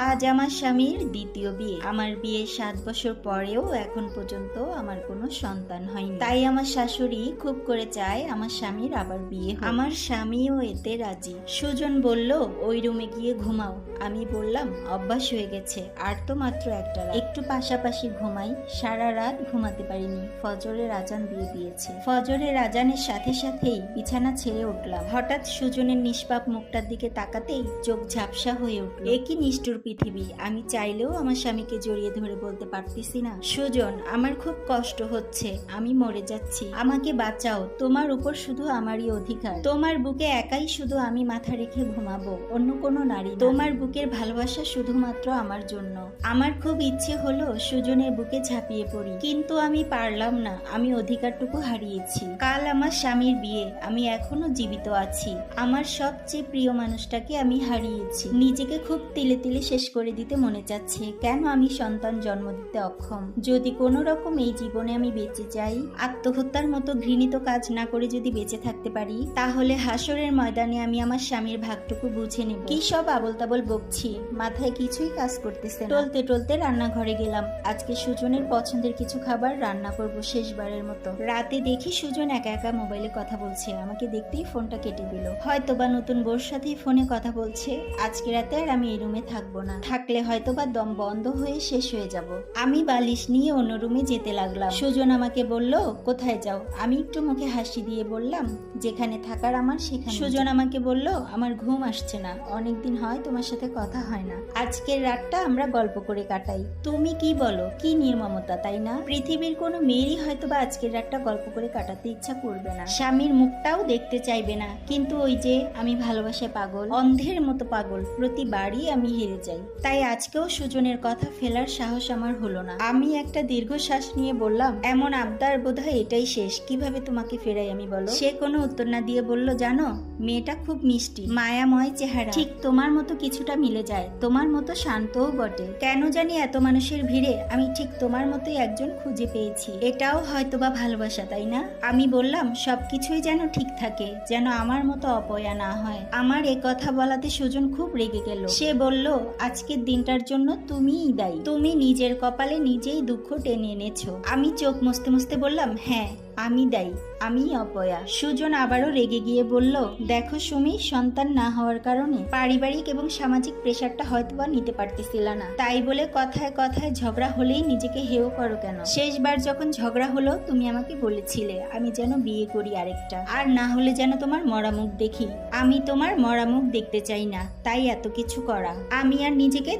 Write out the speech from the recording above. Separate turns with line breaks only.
আজ আমার স্বামীর দ্বিতীয় বিয়ে। আমার বিয়ের 7 বছর পরেও এখন পর্যন্ত আমার কোনো সন্তান হয়নি। তাই আমার শাশুড়ি খুব করে চায় আমার স্বামীর আবার বিয়ে হোক। আমার স্বামীও এতে রাজি। সুজন বলল, ওই রুমে গিয়ে ঘুমাও। আমি বললাম, অভ্যাস হয়ে গেছে, আর তো মাত্র একটা রাত, একটু পাশাপাশি ঘুমাই। সারা রাত ঘুমাতে পারিনি, ফজরের আজান দিয়ে দিয়েছে। ফজরের আজানের সাথে সাথেই বিছানা ছেড়ে উঠলাম। হঠাৎ সুজনের নিষ্পাপ মুখটার দিকে তাকাতেই চোখ ঝাপসা হয়ে উঠল। এ কি নিষ্ঠুর পৃথিবী! আমি চাইলেও আমার স্বামীকে জড়িয়ে ধরে বলতে পারতেছি না, সুজন, আমার খুব কষ্ট হচ্ছে, আমি মরে যাচ্ছি, আমাকে বাঁচাও। তোমার উপর শুধু আমারই অধিকার। তোমার বুকে একাই শুধু আমি মাথা রেখে ঘুমাবো, অন্য কোনো নারী না। তোমার বুকের ভালোবাসা শুধুমাত্র আমার জন্য। আমার খুব ইচ্ছে হলো সুজনের বুকে ঝাঁপিয়ে পড়ি, কিন্তু আমি পারলাম না। আমি অধিকারটুকু হারিয়েছি। কাল আমার স্বামীর বিয়ে, আমি এখনো জীবিত আছি। আমার সবচেয়ে প্রিয় মানুষটাকে আমি হারিয়েছি। নিজেকে খুব তিলে তিলে শেষ করে দিতে মনে চাচ্ছে। কেন আমি সন্তান জন্ম দিতে অক্ষম? যদি কোনো রকম এই জীবনে আমি বেঁচে যাই, আত্মহত্যার মতো ঘৃণিত কাজ না করে যদি বেঁচে থাকতে পারি, তাহলে হাসরের ময়দানে আমি আমার স্বামীর ভাগটুকু বুঝে নেব। কি সব আবল তাবল বকছি, মাথায় কিছুই কাজ করতেছে না। টলতে টলতে রান্নাঘরে গেলাম। আজকে সুজনের পছন্দের কিছু খাবার রান্না করব শেষবারের মতো। রাতে দেখি সুজন একা একা মোবাইলে কথা বলছে। আমাকে দেখতেই ফোনটা কেটে দিল। হয়তোবা নতুন বোর সাথেই ফোনে কথা বলছে। আজকে রাতে আর আমি এই রুমে থাকবো না, থাকলে হয়তোবা দম বন্ধ হয়ে শেষ হয়ে যাব। আমি বালিশ নিয়ে অন্য রুমে যেতে লাগলাম। সুজন আমাকে বলল, কোথায় যাও? আমি একটু মুখে হাসি দিয়ে বললাম, যেখানে থাকার আমার সেখানে। সুজন আমাকে বলল, আমার ঘুম আসছে না, অনেকদিন হয় তোমার সাথে কথা হয় না, আজকের রাতটা আমরা গল্প করে কাটাই। তুমি কি বলো? কি নির্মমতা, তাই না? পৃথিবীর কোনো মেয়েরই হয়তোবা আজকের রাতটা গল্প করে কাটাতে ইচ্ছা করবে না, স্বামীর মুখটাও দেখতে চাইবে না। কিন্তু ওই যে আমি ভালোবাসায় পাগল, অন্ধের মতো পাগল, প্রতিবারই আমি হেরে যাই। তাই আজকেও সুজনের কথা ফেলার সাহস আমার হলো না। আমি একটা দীর্ঘশ্বাস নিয়ে বললাম, এমন আবদার বোধহয় এটাই শেষ, কিভাবে তোমাকে ফেরাই আমি বলো? সে কোনো উত্তর না দিয়ে বলল, জানো, মেয়েটা খুব মিষ্টি, মায়াময় চেহারা, ঠিক তোমার মতো কিছুটা মিলে যায়, তোমার মতো শান্তও বটে। কেন জানি এত মানুষের ভিড়ে আমি ঠিক তোমার মতোই একজন খুঁজে পেয়েছি। এটাও হয়তোবা ভালোবাসা, তাই না? আমি বললাম, সবকিছুই যেন ঠিক থাকে, যেন আমার মতো অপয়া না হয়। আমার এ কথা বলাতে সুজন খুব রেগে গেল। সে বলল, আজকের দিনটার জন্য তুমিই দায়ী, তুমি নিজের কপালে নিজেই দুঃখ টেনে এনেছো। আমি চোখ মুছতে মুছতে বললাম, হ্যাঁ, আমি দায়ী, আমি অপয়া। সুজন আবারও রেগে গিয়ে বলল, দেখো সুমি, সন্তান না হওয়ার কারণে পারিবারিক এবং সামাজিক প্রেশারটা হয়তোবা নিতে পারতেছিল না, তাই বলে কথায় কথায় ঝগড়া হলেই নিজেকে হেয় করো কেন? শেষবার যখন ঝগড়া হলো তুমি আমাকে বলেছিলে আমি যেন বিয়ে করি আরেকটা, আর না হলে যেন তোমার মরা মুখ দেখি। আমি তোমার মরা মুখ দেখতে চাই না, তাই এত কিছু করা। আমি আর নিজেকে